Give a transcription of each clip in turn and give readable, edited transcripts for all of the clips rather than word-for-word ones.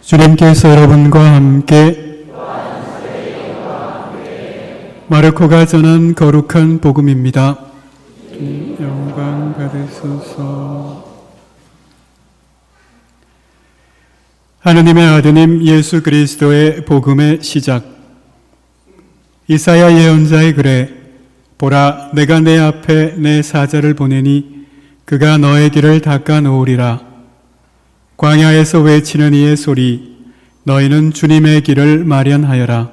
주님께서 여러분과 함께 마르코가 전한 거룩한 복음입니다. 영광 받으소서. 하느님의 아드님 예수 그리스도의 복음의 시작. 이사야 예언자의 글에 보라, 내가 내 앞에 내 사자를 보내니 그가 너의 길을 닦아 놓으리라. 광야에서 외치는 이의 소리, 너희는 주님의 길을 마련하여라.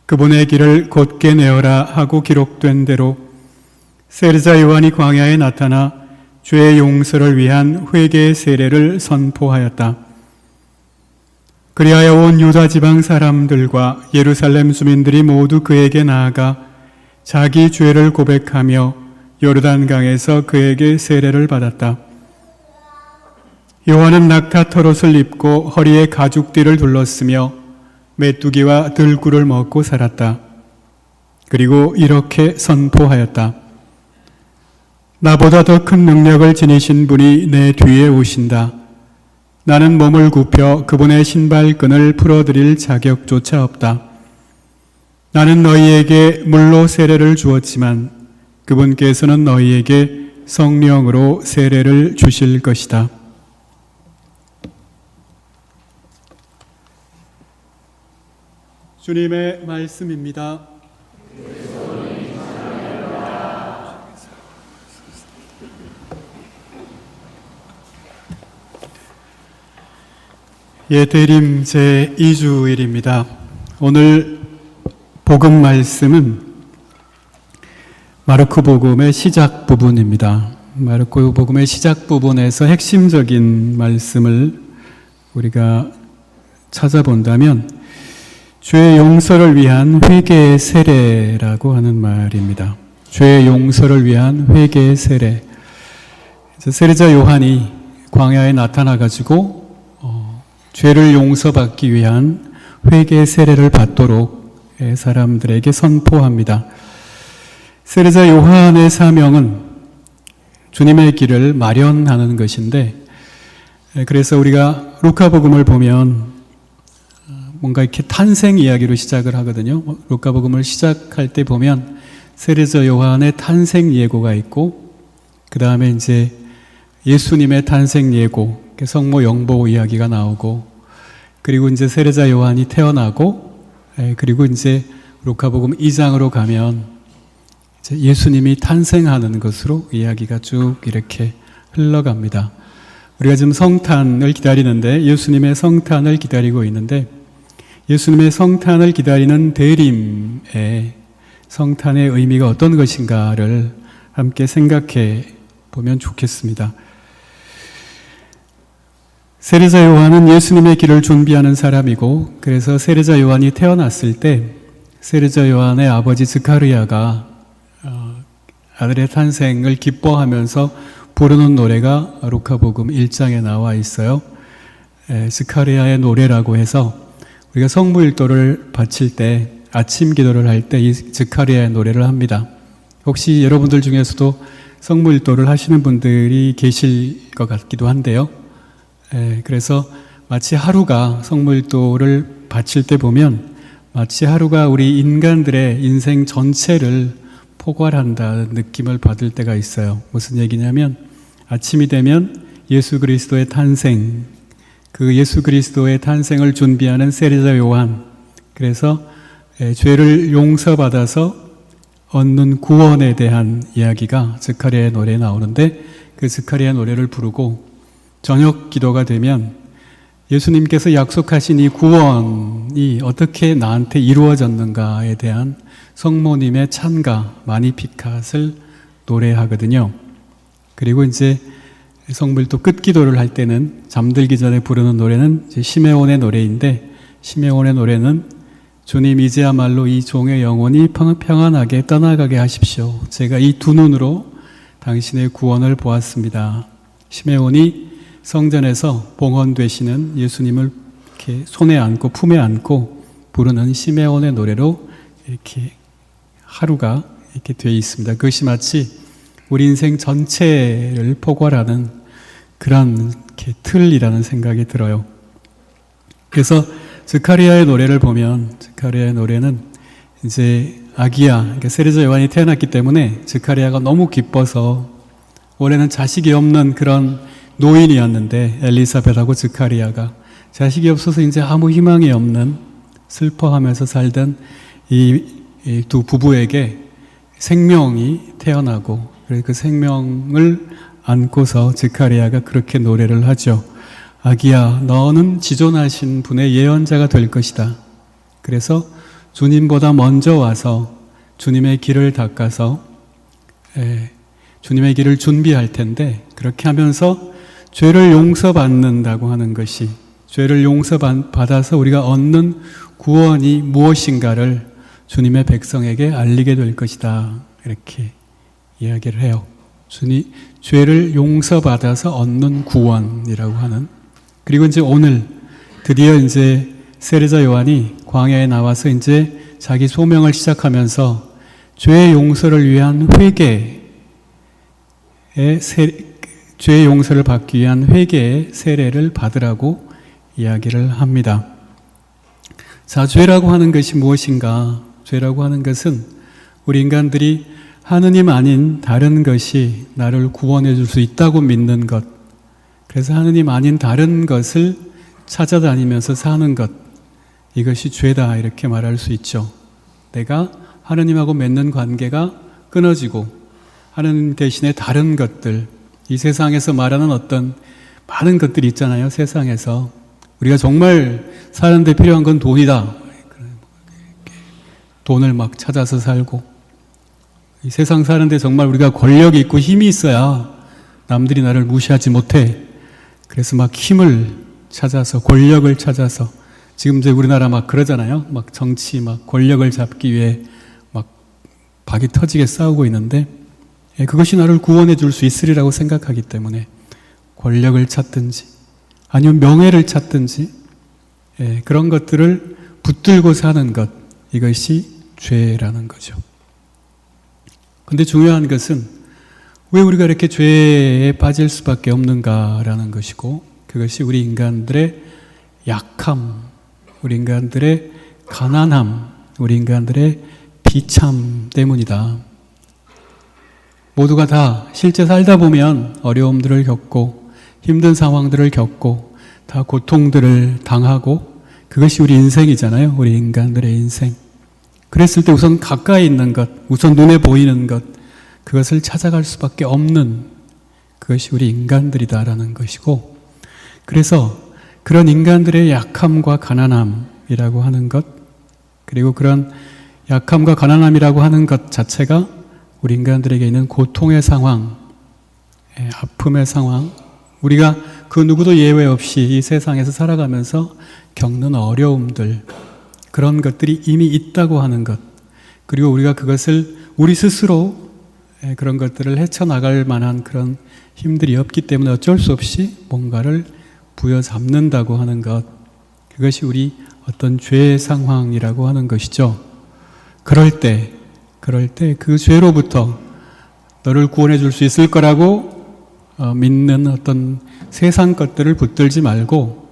그분의 길을 곧게 내어라 하고 기록된 대로 세르자 요한이 광야에 나타나 죄의 용서를 위한 회개의 세례를 선포하였다. 그리하여 온 유다 지방 사람들과 예루살렘 주민들이 모두 그에게 나아가 자기 죄를 고백하며 요르단강에서 그에게 세례를 받았다. 요한은 낙타 털옷을 입고 허리에 가죽띠를 둘렀으며 메뚜기와 들꿀을 먹고 살았다. 그리고 이렇게 선포하였다. 나보다 더 큰 능력을 지니신 분이 내 뒤에 오신다. 나는 몸을 굽혀 그분의 신발끈을 풀어드릴 자격조차 없다. 나는 너희에게 물로 세례를 주었지만 그분께서는 너희에게 성령으로 세례를 주실 것이다. 주님의 말씀입니다. 예대림 제2주일입니다. 오늘 복음 말씀은 마르코 복음의 시작 부분입니다. 마르코 복음의 시작 부분에서 핵심적인 말씀을 우리가 찾아본다면 죄의 용서를 위한 회개의 세례라고 하는 말입니다. 죄의 용서를 위한 회개의 세례. 세례자 요한이 광야에 나타나가지고 죄를 용서받기 위한 회개의 세례를 받도록 사람들에게 선포합니다. 세례자 요한의 사명은 주님의 길을 마련하는 것인데, 그래서 우리가 루카복음을 보면 뭔가 이렇게 탄생 이야기로 시작을 하거든요. 루카복음을 시작할 때 보면 세례자 요한의 탄생 예고가 있고, 그 다음에 이제 예수님의 탄생 예고, 성모 영보 이야기가 나오고, 그리고 이제 세례자 요한이 태어나고, 그리고 이제 루카복음 2장으로 가면 이제 예수님이 탄생하는 것으로 이야기가 쭉 이렇게 흘러갑니다. 우리가 지금 성탄을 기다리는데, 예수님의 성탄을 기다리고 있는데, 예수님의 성탄을 기다리는 대림의 성탄의 의미가 어떤 것인가를 함께 생각해 보면 좋겠습니다. 세례자 요한은 예수님의 길을 준비하는 사람이고, 그래서 세례자 요한이 태어났을 때 세례자 요한의 아버지 스가랴가 아들의 탄생을 기뻐하면서 부르는 노래가 루카복음 1장에 나와 있어요. 스가랴의 노래라고 해서 우리가 성무일도를 바칠 때, 아침 기도를 할 때 이 스가랴의 노래를 합니다. 혹시 여러분들 중에서도 성무일도를 하시는 분들이 계실 것 같기도 한데요. 그래서 마치 하루가, 성무일도를 바칠 때 보면 마치 하루가 우리 인간들의 인생 전체를 포괄한다는 느낌을 받을 때가 있어요. 무슨 얘기냐면, 아침이 되면 예수 그리스도의 탄생, 그 예수 그리스도의 탄생을 준비하는 세례자 요한, 그래서 죄를 용서받아서 얻는 구원에 대한 이야기가 스가랴의 노래에 나오는데, 그 스가랴의 노래를 부르고 저녁 기도가 되면 예수님께서 약속하신 이 구원이 어떻게 나한테 이루어졌는가에 대한 성모님의 찬가 마니피캇을 노래하거든요. 그리고 이제 성물도 끝기도를 할 때는 잠들기 전에 부르는 노래는 시메온의 노래인데, 시메온의 노래는 주님 이제야말로 이 종의 영혼이 평안하게 떠나가게 하십시오. 제가 이 두 눈으로 당신의 구원을 보았습니다. 시메온이 성전에서 봉헌되시는 예수님을 이렇게 손에 안고 품에 안고 부르는 시메온의 노래로 이렇게 하루가 이렇게 되어 있습니다. 그것이 마치 우리 인생 전체를 포괄하는 그런 틀이라는 생각이 들어요. 그래서 스가랴의 노래를 보면 스가랴의 노래는 이제 아기야, 그러니까 세례자 요한이 태어났기 때문에 스가랴가 너무 기뻐서 원래는 자식이 없는 그런 노인이었는데 엘리사벳하고 스가랴가 자식이 없어서 이제 아무 희망이 없는 슬퍼하면서 살던 이 두 부부에게 생명이 태어나고 그 생명을 안고서 스가랴가 그렇게 노래를 하죠. 아기야, 너는 지존하신 분의 예언자가 될 것이다. 그래서 주님보다 먼저 와서 주님의 길을 닦아서 주님의 길을 준비할 텐데, 그렇게 하면서 죄를 용서받는다고 하는 것이, 죄를 용서받아서 우리가 얻는 구원이 무엇인가를 주님의 백성에게 알리게 될 것이다. 이렇게 이야기를 해요. 죄를 용서받아서 얻는 구원이라고 하는. 그리고 이제 오늘 드디어 이제 세례자 요한이 광야에 나와서 이제 자기 소명을 시작하면서 죄의 용서를 위한 죄의 용서를 받기 위한 회개의 세례를 받으라고 이야기를 합니다. 자, 죄라고 하는 것이 무엇인가? 죄라고 하는 것은 우리 인간들이 하느님 아닌 다른 것이 나를 구원해 줄 수 있다고 믿는 것, 그래서 하느님 아닌 다른 것을 찾아다니면서 사는 것, 이것이 죄다 이렇게 말할 수 있죠. 내가 하느님하고 맺는 관계가 끊어지고 하느님 대신에 다른 것들, 이 세상에서 말하는 어떤 많은 것들이 있잖아요. 세상에서 우리가 정말 사는데 필요한 건 돈이다. 돈을 막 찾아서 살고, 이 세상 사는데 정말 우리가 권력이 있고 힘이 있어야 남들이 나를 무시하지 못해. 그래서 막 힘을 찾아서, 권력을 찾아서, 지금 이제 우리나라 막 그러잖아요. 막 정치, 막 권력을 잡기 위해 막 박이 터지게 싸우고 있는데, 그것이 나를 구원해 줄 수 있으리라고 생각하기 때문에 권력을 찾든지 아니면 명예를 찾든지 그런 것들을 붙들고 사는 것, 이것이 죄라는 거죠. 근데 중요한 것은 왜 우리가 이렇게 죄에 빠질 수밖에 없는가라는 것이고, 그것이 우리 인간들의 약함, 우리 인간들의 가난함, 우리 인간들의 비참 때문이다. 모두가 다 실제 살다 보면 어려움들을 겪고 힘든 상황들을 겪고 다 고통들을 당하고, 그것이 우리 인생이잖아요. 우리 인간들의 인생. 그랬을 때 우선 가까이 있는 것, 우선 눈에 보이는 것, 그것을 찾아갈 수밖에 없는, 그것이 우리 인간들이다라는 것이고, 그래서 그런 인간들의 약함과 가난함이라고 하는 것, 그리고 그런 약함과 가난함이라고 하는 것 자체가 우리 인간들에게 있는 고통의 상황, 아픔의 상황, 우리가 그 누구도 예외 없이 이 세상에서 살아가면서 겪는 어려움들, 그런 것들이 이미 있다고 하는 것, 그리고 우리가 그것을 우리 스스로 그런 것들을 헤쳐나갈 만한 그런 힘들이 없기 때문에 어쩔 수 없이 뭔가를 부여잡는다고 하는 것, 그것이 우리 어떤 죄의 상황이라고 하는 것이죠. 그럴 때 그 죄로부터 너를 구원해 줄 수 있을 거라고 믿는 어떤 세상 것들을 붙들지 말고,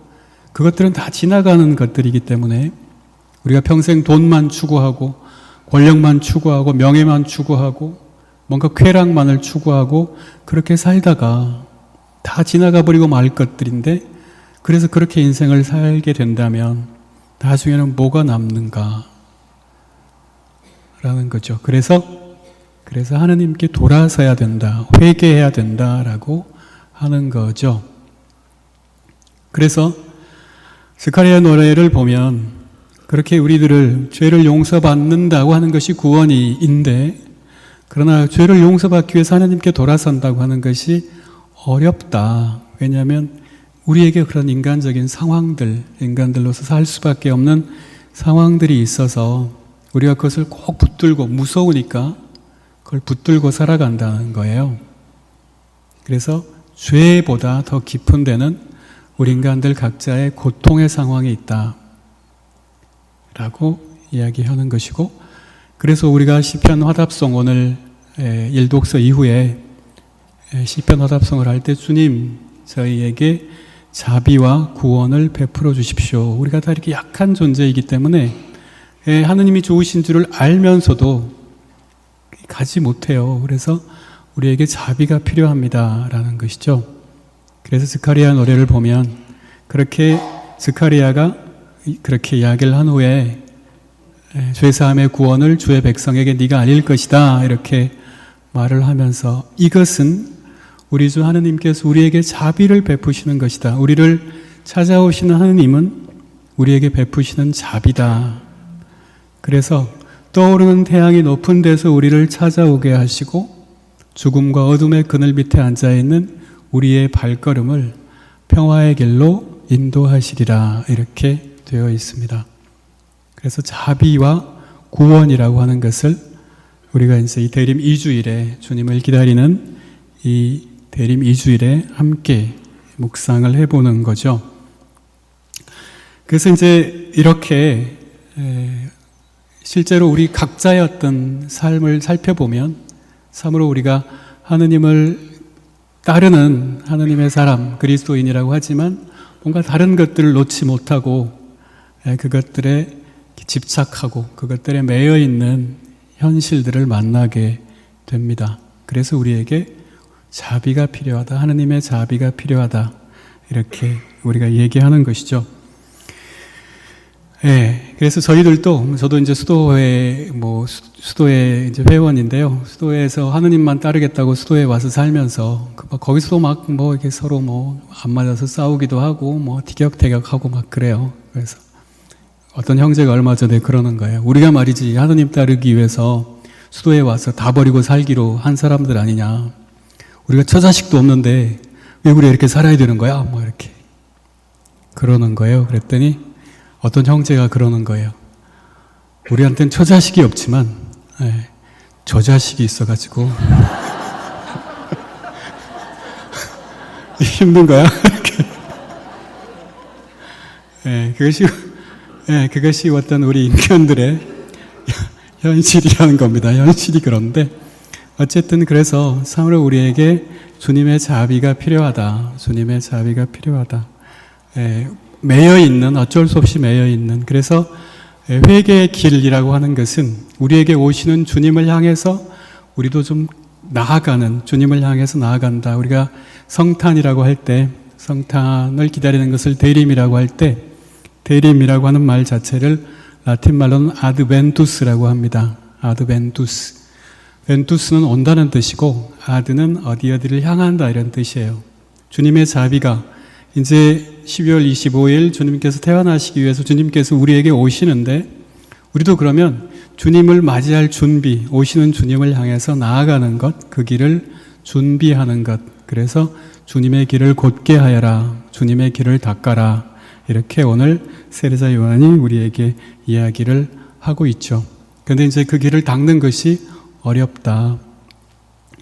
그것들은 다 지나가는 것들이기 때문에 우리가 평생 돈만 추구하고 권력만 추구하고 명예만 추구하고 뭔가 쾌락만을 추구하고 그렇게 살다가 다 지나가 버리고 말 것들인데, 그래서 그렇게 인생을 살게 된다면 나중에는 뭐가 남는가 라는 거죠. 그래서 하나님께 돌아서야 된다, 회개해야 된다라고 하는 거죠. 그래서 스가랴 노래를 보면 그렇게 우리들을 죄를 용서받는다고 하는 것이 구원인데, 그러나 죄를 용서받기 위해서 하나님께 돌아선다고 하는 것이 어렵다. 왜냐하면 우리에게 그런 인간적인 상황들, 인간들로서 살 수밖에 없는 상황들이 있어서 우리가 그것을 꼭 붙들고, 무서우니까 그걸 붙들고 살아간다는 거예요. 그래서 죄보다 더 깊은 데는 우리 인간들 각자의 고통의 상황이 있다 라고 이야기하는 것이고, 그래서 우리가 시편 화답송, 오늘 일독서 이후에 시편 화답송을 할 때 주님 저희에게 자비와 구원을 베풀어 주십시오. 우리가 다 이렇게 약한 존재이기 때문에 하느님이 좋으신 줄을 알면서도 가지 못해요. 그래서 우리에게 자비가 필요합니다라는 것이죠. 그래서 스가랴 노래를 보면 그렇게 스가랴가 그렇게 이야기를 한 후에 죄사함의 구원을 주의 백성에게 네가 알릴 것이다 이렇게 말을 하면서 이것은 우리 주 하느님께서 우리에게 자비를 베푸시는 것이다. 우리를 찾아오시는 하느님은 우리에게 베푸시는 자비다. 그래서 떠오르는 태양이 높은 데서 우리를 찾아오게 하시고 죽음과 어둠의 그늘 밑에 앉아있는 우리의 발걸음을 평화의 길로 인도하시리라 이렇게 되어 있습니다. 그래서 자비와 구원이라고 하는 것을 우리가 이제 이 대림 2주일에 주님을 기다리는 이 대림 2주일에 함께 묵상을 해보는 거죠. 그래서 이제 이렇게 실제로 우리 각자의 어떤 삶을 살펴보면 참으로 우리가 하느님을 따르는 하느님의 사람, 그리스도인이라고 하지만 뭔가 다른 것들을 놓지 못하고 그것들에 집착하고 그것들에 매여 있는 현실들을 만나게 됩니다. 그래서 우리에게 자비가 필요하다. 하느님의 자비가 필요하다. 이렇게 우리가 얘기하는 것이죠. 그래서 저도 이제 수도회 이제 회원인데요. 수도회에서 하느님만 따르겠다고 수도에 와서 살면서 거기서도 막 이렇게 서로 안 맞아서 싸우기도 하고 티격태격하고 막 그래요. 그래서 어떤 형제가 얼마 전에 그러는 거예요. 우리가 말이지 하느님 따르기 위해서 수도에 와서 다 버리고 살기로 한 사람들 아니냐. 우리가 처자식도 없는데 왜 우리가 이렇게 살아야 되는 거야? 이렇게 그러는 거예요. 그랬더니 어떤 형제가 그러는 거예요. 우리한테는 처자식이 없지만 저자식이 있어가지고 힘든 거야. 그것이 어떤 우리 인간들의 현실이라는 겁니다. 현실이 그런데 어쨌든 그래서 참으로 우리에게 주님의 자비가 필요하다. 주님의 자비가 필요하다. 매여있는, 어쩔 수 없이 매여있는. 그래서 회개의 길이라고 하는 것은 우리에게 오시는 주님을 향해서 우리도 좀 나아가는, 주님을 향해서 나아간다. 우리가 성탄이라고 할 때, 성탄을 기다리는 것을 대림이라고 할 때, 대림이라고 하는 말 자체를 라틴 말로는 아드벤투스라고 합니다. 아드벤투스. 벤투스는 온다는 뜻이고 아드는 어디를 향한다 이런 뜻이에요. 주님의 자비가 이제 12월 25일 주님께서 태어나시기 위해서 주님께서 우리에게 오시는데 우리도 그러면 주님을 맞이할 준비, 오시는 주님을 향해서 나아가는 것, 그 길을 준비하는 것. 그래서 주님의 길을 곧게 하여라, 주님의 길을 닦아라. 이렇게 오늘 세례자 요한이 우리에게 이야기를 하고 있죠. 그런데 이제 그 길을 닦는 것이 어렵다.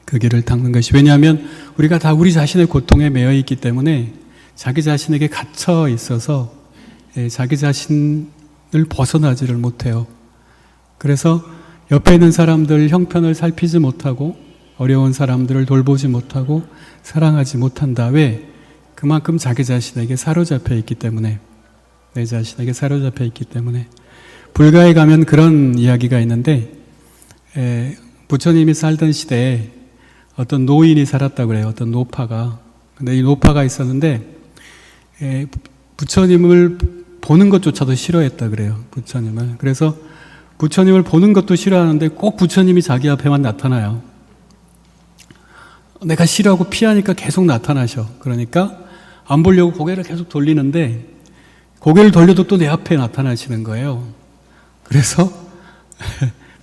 그 길을 닦는 것이. 왜냐하면 우리가 다 우리 자신의 고통에 매여 있기 때문에 자기 자신에게 갇혀 있어서 자기 자신을 벗어나지를 못해요. 그래서 옆에 있는 사람들 형편을 살피지 못하고 어려운 사람들을 돌보지 못하고 사랑하지 못한다. 왜? 그만큼 자기 자신에게 사로잡혀 있기 때문에, 내 자신에게 사로잡혀 있기 때문에. 불가에 가면 그런 이야기가 있는데 부처님이 살던 시대에 어떤 노인이 살았다고 그래요. 어떤 노파가. 근데 이 노파가 있었는데 부처님을 보는 것조차도 싫어했다 그래요. 부처님을. 그래서 부처님을 보는 것도 싫어하는데 꼭 부처님이 자기 앞에만 나타나요. 내가 싫어하고 피하니까 계속 나타나셔. 그러니까 안 보려고 고개를 계속 돌리는데 고개를 돌려도 또 내 앞에 나타나시는 거예요. 그래서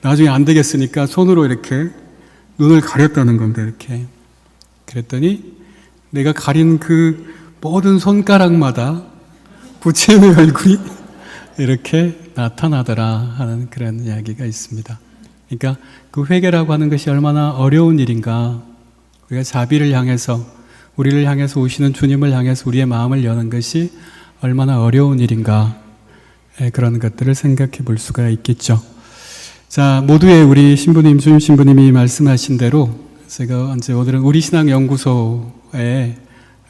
나중에 안 되겠으니까 손으로 이렇게 눈을 가렸다는 겁니다. 이렇게. 그랬더니 내가 가린 그 모든 손가락마다 부처님의 얼굴이 이렇게 나타나더라 하는 그런 이야기가 있습니다. 그러니까 그 회개라고 하는 것이 얼마나 어려운 일인가. 우리가 자비를 향해서, 우리를 향해서 오시는 주님을 향해서 우리의 마음을 여는 것이 얼마나 어려운 일인가. 그런 것들을 생각해 볼 수가 있겠죠. 자, 모두의 우리 신부님, 주임 신부님이 말씀하신 대로 제가 이제 오늘은 우리 신앙 연구소에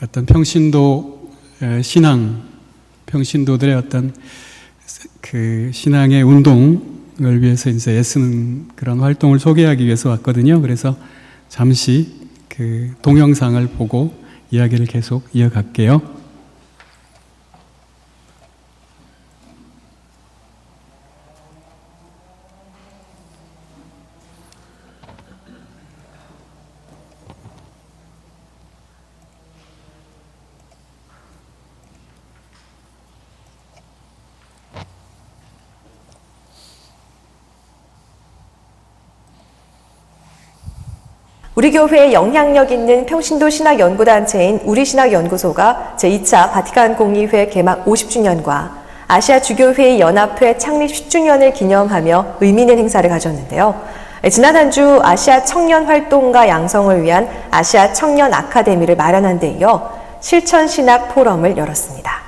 어떤 평신도 신앙, 평신도들의 어떤 그 신앙의 운동을 위해서 이제 애쓰는 그런 활동을 소개하기 위해서 왔거든요. 그래서 잠시 그 동영상을 보고 이야기를 계속 이어갈게요. 우리 교회에 영향력 있는 평신도 신학연구단체인 우리신학연구소가 제2차 바티칸 공의회 개막 50주년과 아시아 주교회의 연합회 창립 10주년을 기념하며 의미 있는 행사를 가졌는데요. 지난 한 주 아시아 청년 활동가 양성을 위한 아시아 청년 아카데미를 마련한 데 이어 실천신학 포럼을 열었습니다.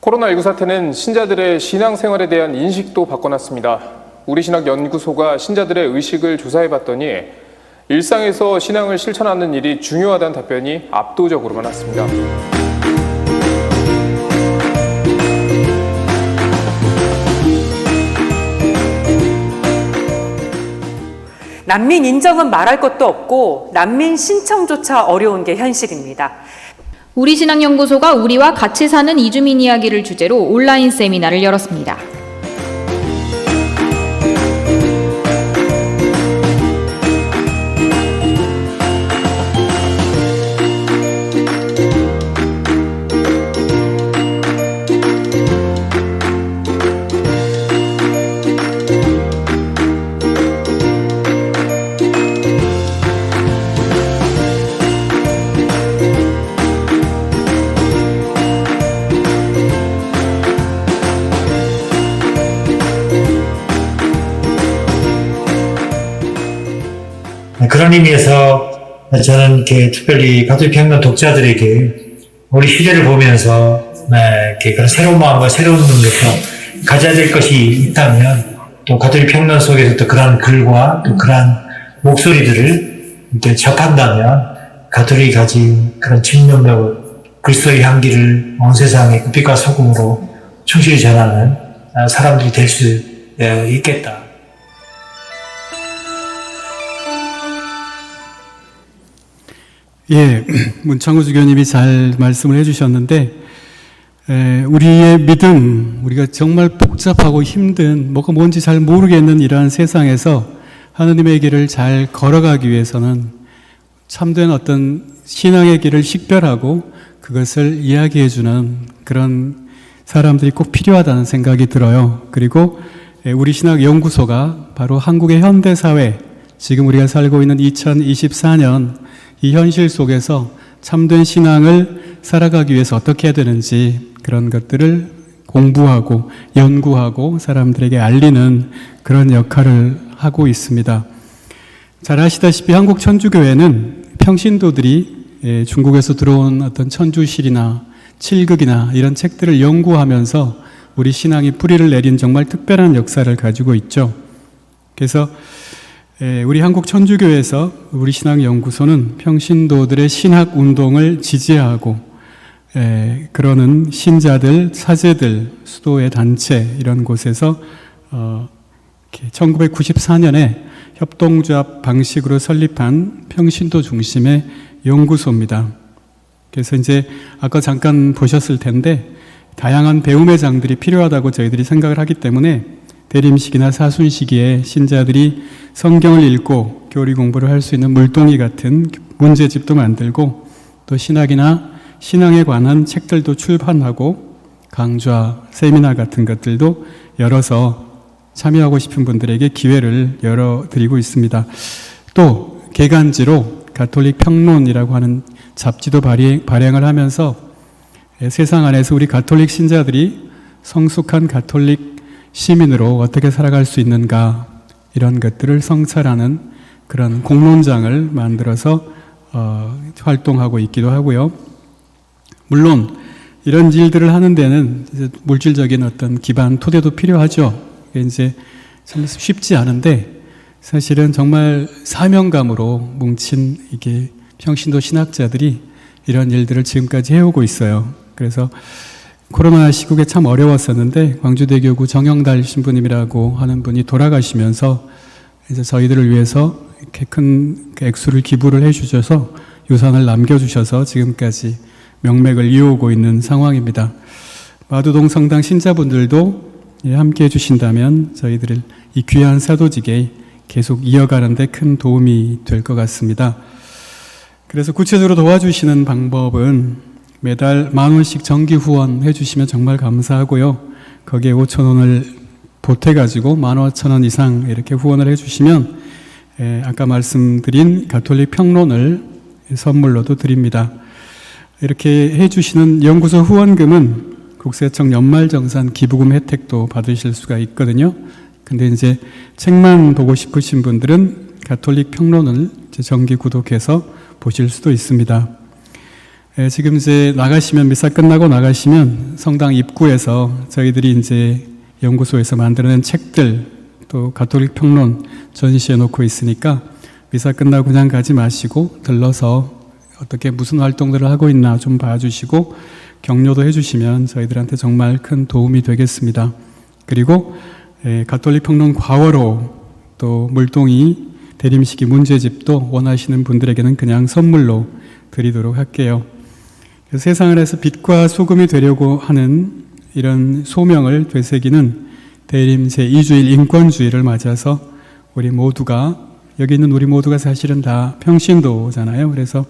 코로나19 사태는 신자들의 신앙생활에 대한 인식도 바꿔놨습니다. 우리신학연구소가 신자들의 의식을 조사해봤더니 일상에서 신앙을 실천하는 일이 중요하다는 답변이 압도적으로 많았습니다. 난민 인정은 말할 것도 없고 난민 신청조차 어려운 게 현실입니다. 우리신학연구소가 우리와 같이 사는 이주민 이야기를 주제로 온라인 세미나를 열었습니다. 그런 의미에서 저는 이렇게 특별히 가톨릭 평론 독자들에게 우리 시대를 보면서 이렇게 그런 새로운 마음과 새로운 눈으로 가져야 될 것이 있다면 또 가톨릭 평론 속에서 또 그런 글과 또 그런 목소리들을 이렇게 접한다면 가톨릭이 가진 그런 친명력을 그리스도의 향기를 온 세상에 그 빛과 소금으로 충실히 전하는 사람들이 될 수 있겠다. 예, 문창호 주교님이 잘 말씀을 해주셨는데, 우리의 믿음, 우리가 정말 복잡하고 힘든, 뭐가 뭔지 잘 모르겠는 이러한 세상에서 하느님의 길을 잘 걸어가기 위해서는 참된 어떤 신앙의 길을 식별하고 그것을 이야기해주는 그런 사람들이 꼭 필요하다는 생각이 들어요. 그리고 우리 신학연구소가 바로 한국의 현대사회, 지금 우리가 살고 있는 2024년 이 현실 속에서 참된 신앙을 살아가기 위해서 어떻게 해야 되는지 그런 것들을 공부하고 연구하고 사람들에게 알리는 그런 역할을 하고 있습니다. 잘 아시다시피 한국 천주교회는 평신도들이 중국에서 들어온 어떤 천주실이나 칠극이나 이런 책들을 연구하면서 우리 신앙이 뿌리를 내린 정말 특별한 역사를 가지고 있죠. 그래서 우리 한국 천주교에서 우리 신학연구소는 평신도들의 신학 운동을 지지하고 그러는 신자들, 사제들, 수도의 단체 이런 곳에서 1994년에 협동조합 방식으로 설립한 평신도 중심의 연구소입니다. 그래서 이제 아까 잠깐 보셨을 텐데 다양한 배움의 장들이 필요하다고 저희들이 생각을 하기 때문에 대림식이나 사순시기에 신자들이 성경을 읽고 교리 공부를 할 수 있는 물동이 같은 문제집도 만들고 또 신학이나 신앙에 관한 책들도 출판하고 강좌, 세미나 같은 것들도 열어서 참여하고 싶은 분들에게 기회를 열어드리고 있습니다. 또 개간지로 가톨릭 평론이라고 하는 잡지도 발행을 하면서 세상 안에서 우리 가톨릭 신자들이 성숙한 가톨릭 시민으로 어떻게 살아갈 수 있는가 이런 것들을 성찰하는 그런 공론장을 만들어서 활동하고 있기도 하고요. 물론 이런 일들을 하는 데는 이제 물질적인 어떤 기반, 토대도 필요하죠. 이제 참 쉽지 않은데 사실은 정말 사명감으로 뭉친 이게 평신도 신학자들이 이런 일들을 지금까지 해오고 있어요. 그래서 코로나 시국에 참 어려웠었는데 광주대교구 정영달 신부님이라고 하는 분이 돌아가시면서 이제 저희들을 위해서 이렇게 큰 액수를 기부를 해주셔서 유산을 남겨주셔서 지금까지 명맥을 이어오고 있는 상황입니다. 마두동 성당 신자분들도 함께 해주신다면 저희들을 이 귀한 사도직에 계속 이어가는 데 큰 도움이 될 것 같습니다. 그래서 구체적으로 도와주시는 방법은 매달 10,000원씩 정기 후원해 주시면 정말 감사하고요. 거기에 5,000원을 보태가지고 15,000원 이상 이렇게 후원을 해 주시면 아까 말씀드린 가톨릭 평론을 선물로도 드립니다. 이렇게 해 주시는 연구소 후원금은 국세청 연말정산 기부금 혜택도 받으실 수가 있거든요. 근데 이제 책만 보고 싶으신 분들은 가톨릭 평론을 이제 정기 구독해서 보실 수도 있습니다. 지금 이제 나가시면, 미사 끝나고 나가시면 성당 입구에서 저희들이 이제 연구소에서 만드는 책들, 또 가톨릭 평론 전시해 놓고 있으니까 미사 끝나고 그냥 가지 마시고 들러서 어떻게 무슨 활동들을 하고 있나 좀 봐주시고 격려도 해주시면 저희들한테 정말 큰 도움이 되겠습니다. 그리고 가톨릭 평론 과월호, 또 물동이 대림시기 문제집도 원하시는 분들에게는 그냥 선물로 드리도록 할게요. 세상을 해서 빛과 소금이 되려고 하는 이런 소명을 되새기는 대림 제2주일 인권주의를 맞아서 우리 모두가, 여기 있는 우리 모두가 사실은 다 평신도잖아요. 그래서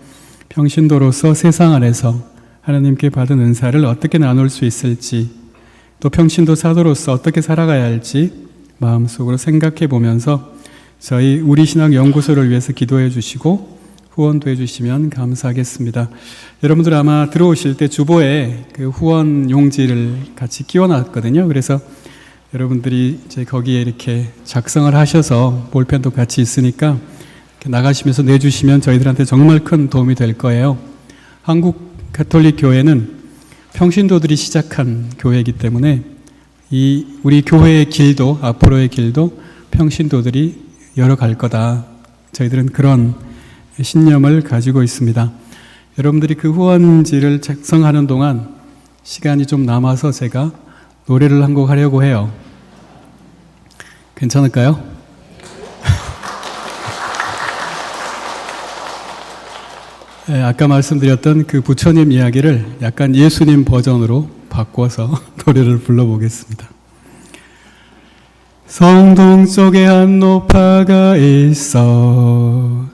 평신도로서 세상 안에서 하나님께 받은 은사를 어떻게 나눌 수 있을지, 또 평신도 사도로서 어떻게 살아가야 할지 마음속으로 생각해 보면서 저희 우리 신학 연구소를 위해서 기도해 주시고 후원도 해 주시면 감사하겠습니다. 여러분들 아마 들어오실 때 주보에 그 후원 용지를 같이 끼워 놨거든요. 그래서 여러분들이 이제 거기에 이렇게 작성을 하셔서 볼펜도 같이 있으니까 이렇게 나가시면서 내주시면 저희들한테 정말 큰 도움이 될 거예요. 한국 가톨릭 교회는 평신도들이 시작한 교회이기 때문에 이 우리 교회의 길도, 앞으로의 길도 평신도들이 열어갈 거다. 저희들은 그런 신념을 가지고 있습니다. 여러분들이 그 후원지를 작성하는 동안 시간이 좀 남아서 제가 노래를 한 곡 하려고 해요. 괜찮을까요? 네, 아까 말씀드렸던 그 부처님 이야기를 약간 예수님 버전으로 바꿔서 노래를 불러보겠습니다. 성동 쪽에 한 노파가 있어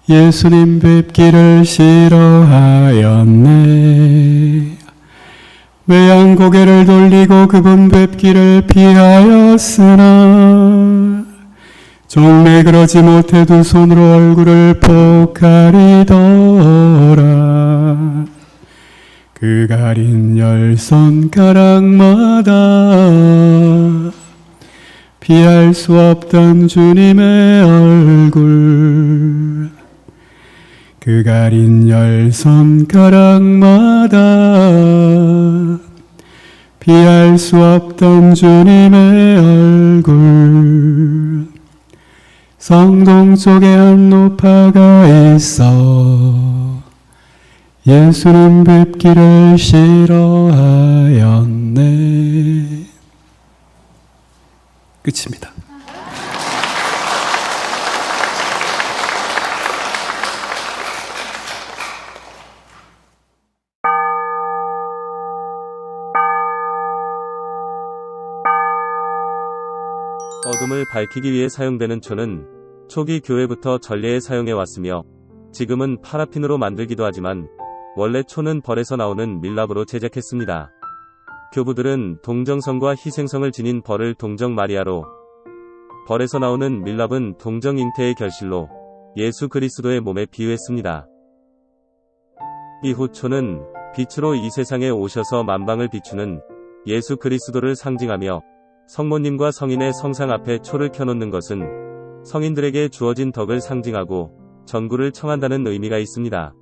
예수님 뵙기를 싫어하였네. 외양 고개를 돌리고 그분 뵙기를 피하였으나 종래 그러지 못해 두 손으로 얼굴을 포카리더라. 그 가린 10손가락마다 피할 수 없던 주님의 얼굴. 그 가린 10손가락마다 피할 수 없던 주님의 얼굴. 성동 쪽에 한 노파가 있어 예수님 뵙기를 싫어하였네. 끝입니다. 어둠을 밝히기 위해 사용되는 초는 초기 교회부터 전례에 사용해 왔으며 지금은 파라핀으로 만들기도 하지만 원래 초는 벌에서 나오는 밀랍으로 제작했습니다. 교부들은 동정성과 희생성을 지닌 벌을 동정 마리아로, 벌에서 나오는 밀랍은 동정 잉태의 결실로 예수 그리스도의 몸에 비유했습니다. 이후 초는 빛으로 이 세상에 오셔서 만방을 비추는 예수 그리스도를 상징하며 성모님과 성인의 성상 앞에 초를 켜놓는 것은 성인들에게 주어진 덕을 상징하고 전구를 청한다는 의미가 있습니다.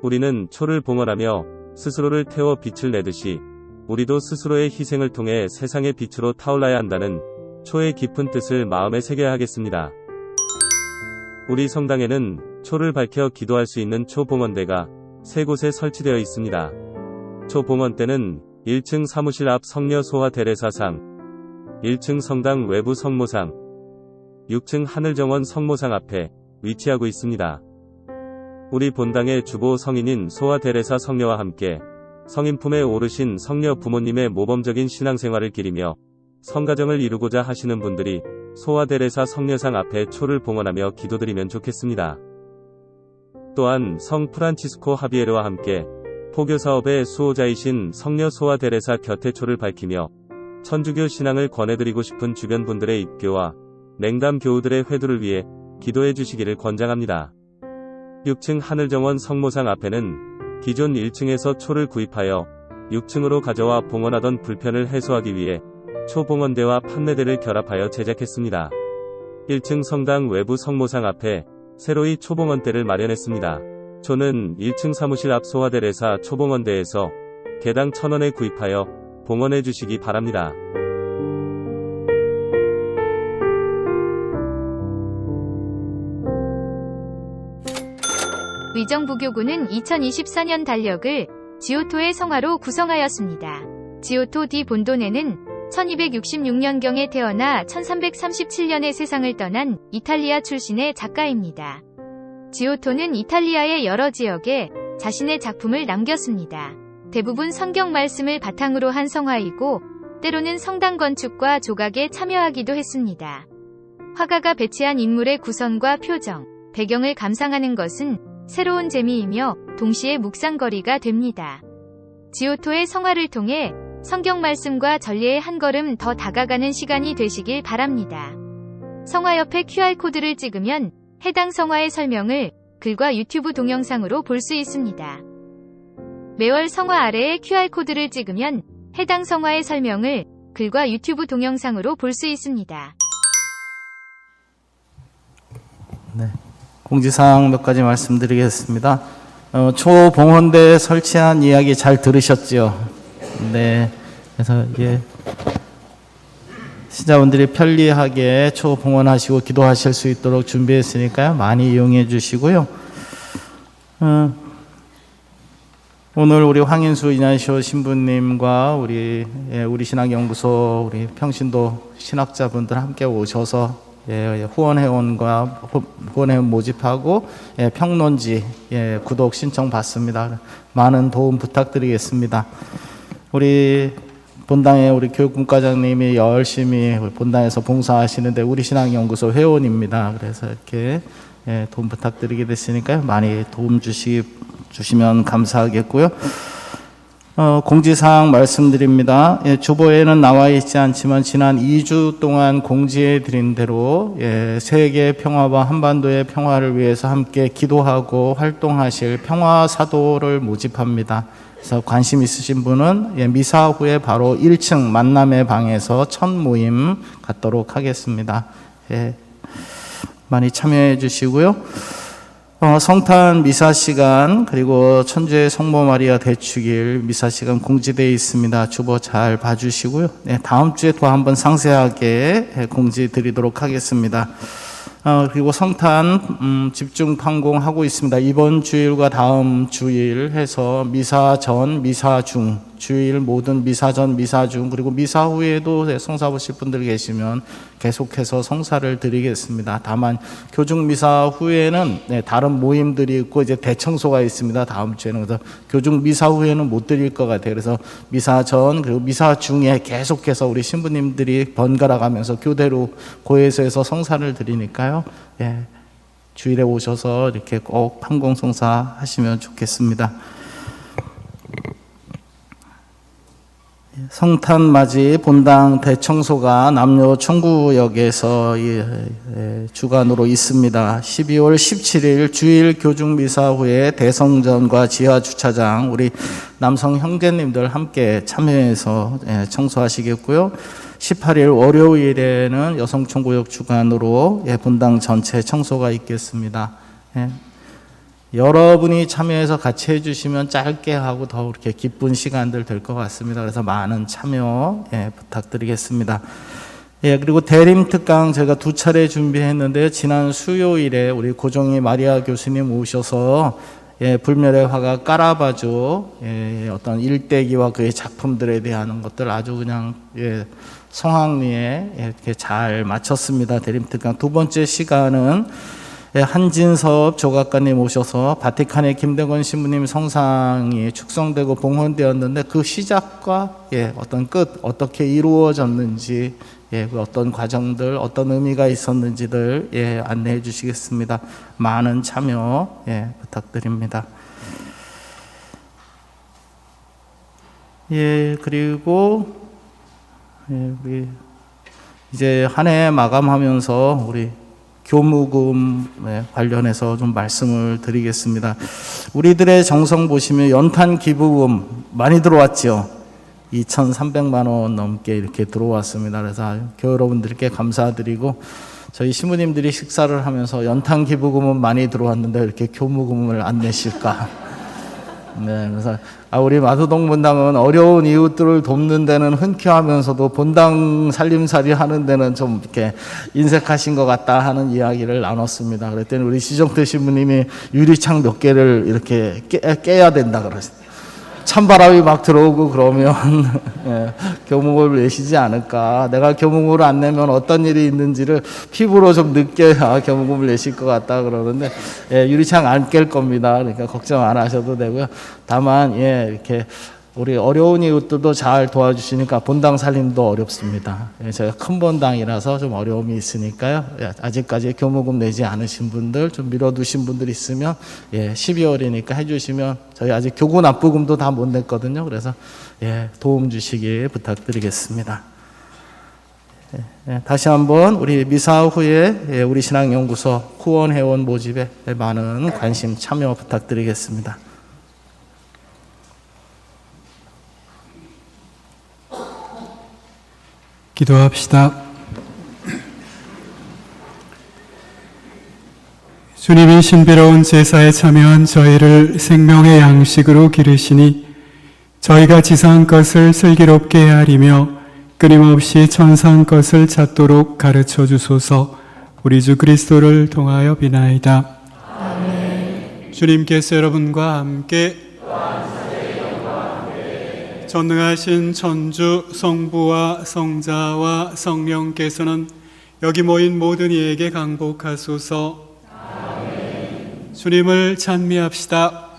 우리는 초를 봉헌하며 스스로를 태워 빛을 내듯이 우리도 스스로의 희생을 통해 세상의 빛으로 타올라야 한다는 초의 깊은 뜻을 마음에 새겨야 하겠습니다. 우리 성당에는 초를 밝혀 기도할 수 있는 초 봉헌대가 3곳에 설치되어 있습니다. 초봉헌 때는 1층 사무실 앞 성녀 소아 대레사상, 1층 성당 외부 성모상, 6층 하늘정원 성모상 앞에 위치하고 있습니다. 우리 본당의 주보 성인인 소아 대레사 성녀와 함께 성인품에 오르신 성녀 부모님의 모범적인 신앙생활을 기리며 성가정을 이루고자 하시는 분들이 소아 대레사 성녀상 앞에 초를 봉헌하며 기도드리면 좋겠습니다. 또한 성 프란치스코 하비에르와 함께 포교사업의 수호자이신 성녀 소아 대레사 곁에 초를 밝히며 천주교 신앙을 권해드리고 싶은 주변 분들의 입교와 냉담 교우들의 회두를 위해 기도해 주시기를 권장합니다. 6층 하늘정원 성모상 앞에는 기존 1층에서 초를 구입하여 6층으로 가져와 봉헌하던 불편을 해소하기 위해 초봉헌대와 판매대를 결합하여 제작했습니다. 1층 성당 외부 성모상 앞에 새로이 초봉헌대를 마련했습니다. 초는 1층 사무실 앞 소아대레사 초봉헌대에서 개당 1,000원에 구입하여 봉헌해 주시기 바랍니다. 의정부교구는 2024년 달력을 지오토의 성화로 구성하였습니다. 지오토 디 본도네는 1266년경에 태어나 1337년에 세상을 떠난 이탈리아 출신의 작가입니다. 지오토는 이탈리아의 여러 지역에 자신의 작품을 남겼습니다. 대부분 성경 말씀을 바탕으로 한 성화이고 때로는 성당 건축과 조각에 참여하기도 했습니다. 화가가 배치한 인물의 구선과 표정, 배경을 감상하는 것은 새로운 재미이며 동시에 묵상거리가 됩니다. 지오토의 성화를 통해 성경 말씀과 전례에 한 걸음 더 다가가는 시간이 되시길 바랍니다. 성화 옆에 QR코드를 찍으면 해당 성화의 설명을 글과 유튜브 동영상으로 볼 수 있습니다. 매월 성화 아래에 QR코드를 찍으면 해당 성화의 설명을 글과 유튜브 동영상으로 볼 수 있습니다. 네, 공지사항 몇 가지 말씀드리겠습니다. 초봉헌대 설치한 이야기 잘 들으셨죠? 네, 그래서 신자분들이 편리하게 초봉헌하시고 기도하실 수 있도록 준비했으니까요. 많이 이용해 주시고요. 오늘 우리 황인수 이난시오 신부님과 우리 신학연구소 우리 평신도 신학자분들 함께 오셔서 후원회원과 후원회원 모집하고 평론지 구독 신청 받습니다. 많은 도움 부탁드리겠습니다. 우리 본당의 우리 교육분과장님이 열심히 본당에서 봉사하시는데 우리 신학연구소 회원입니다. 그래서 이렇게 도움 부탁드리게 됐으니까요. 많이 도움 주시면 감사하겠고요. 공지사항 말씀드립니다. 주보에는 나와 있지 않지만 지난 2주 동안 공지해 드린 대로 세계 평화와 한반도의 평화를 위해서 함께 기도하고 활동하실 평화사도를 모집합니다. 그래서 관심 있으신 분은 미사 후에 바로 1층 만남의 방에서 첫 모임 갖도록 하겠습니다. 많이 참여해 주시고요. 성탄 미사 시간 그리고 천주의 성모 마리아 대축일 미사 시간 공지되어 있습니다. 주보 잘 봐주시고요. 다음 주에 또 한번 상세하게 공지 드리도록 하겠습니다. 그리고 성탄 집중 판공하고 있습니다. 이번 주일과 다음 주일 해서 미사 전, 미사 중, 주일 모든 미사 전, 미사 중, 그리고 미사 후에도 성사 보실 분들 계시면 계속해서 성사를 드리겠습니다. 다만 교중 미사 후에는 다른 모임들이 있고 이제 대청소가 있습니다. 다음 주에는. 그래서 교중 미사 후에는 못 드릴 것 같아요. 그래서 미사 전 그리고 미사 중에 계속해서 우리 신부님들이 번갈아 가면서 교대로 고해소에서 성사를 드리니까요. 주일에 오셔서 이렇게 꼭 판공성사 하시면 좋겠습니다. 성탄 맞이 본당 대청소가 남녀 청구역에서 주간으로 있습니다. 12월 17일 주일 교중 미사 후에 대성전과 지하 주차장 우리 남성 형제님들 함께 참여해서 청소하시겠고요. 18일 월요일에는 여성 청구역 주간으로 본당 전체 청소가 있겠습니다. 여러분이 참여해서 같이 해주시면 짧게 하고 더 이렇게 기쁜 시간들 될 것 같습니다. 그래서 많은 참여 부탁드리겠습니다. 그리고 대림 특강 제가 2차례 준비했는데 지난 수요일에 우리 고정희 마리아 교수님 오셔서 불멸의 화가 까라바조 어떤 일대기와 그의 작품들에 대한 것들 아주 그냥 성황리에 이렇게 잘 마쳤습니다. 대림특강 두 번째 시간은 한진섭 조각가님 오셔서 바티칸의 김대건 신부님 성상이 축성되고 봉헌되었는데 그 시작과 어떤 끝 어떻게 이루어졌는지 그 어떤 과정들 어떤 의미가 있었는지들 안내해 주시겠습니다. 많은 참여 부탁드립니다. 그리고 우리 이제 한 해 마감하면서 우리 교무금에 관련해서 좀 말씀을 드리겠습니다. 우리들의 정성 보시면 연탄 기부금 많이 들어왔죠. 2,300만 원 넘게 이렇게 들어왔습니다. 그래서 여러분들께 감사드리고 저희 신부님들이 식사를 하면서 연탄 기부금은 많이 들어왔는데 이렇게 교무금을 안 내실까? 그래서 우리 마수동 본당은 어려운 이웃들을 돕는 데는 흔쾌하면서도 본당 살림살이 하는 데는 좀 이렇게 인색하신 것 같다 하는 이야기를 나눴습니다. 그랬더니 우리 시정태 신부님이 유리창 몇 개를 이렇게 깨야 된다 그러셨어요. 찬바람이 막 들어오고 그러면 교무금을 내시지 않을까. 내가 교무금을 안 내면 어떤 일이 있는지를 피부로 좀 느껴야 교무금을 내실 것 같다 그러는데 유리창 안 깰 겁니다. 그러니까 걱정 안 하셔도 되고요. 다만 이렇게 우리 어려운 이웃들도 잘 도와주시니까 본당 살림도 어렵습니다. 저희가 큰 본당이라서 좀 어려움이 있으니까요. 아직까지 교무금 내지 않으신 분들, 좀 미뤄두신 분들 있으면 12월이니까 해주시면 저희 아직 교구 납부금도 다 못 냈거든요. 그래서 도움 주시기 부탁드리겠습니다. 다시 한번 우리 미사 후에 우리 신앙연구소 후원회원 모집에 많은 관심 참여 부탁드리겠습니다. 기도합시다. 주님이 신비로운 제사에 참여한 저희를 생명의 양식으로 기르시니 저희가 지상 것을 슬기롭게 헤아리며 끊임없이 천상 것을 찾도록 가르쳐 주소서. 우리 주 그리스도를 통하여 비나이다. 아멘. 주님께서 여러분과 함께 전능하신 천주 성부와 성자와 성령께서는 여기 모인 모든 이에게 강복하소서. 아멘. 주님을 찬미합시다.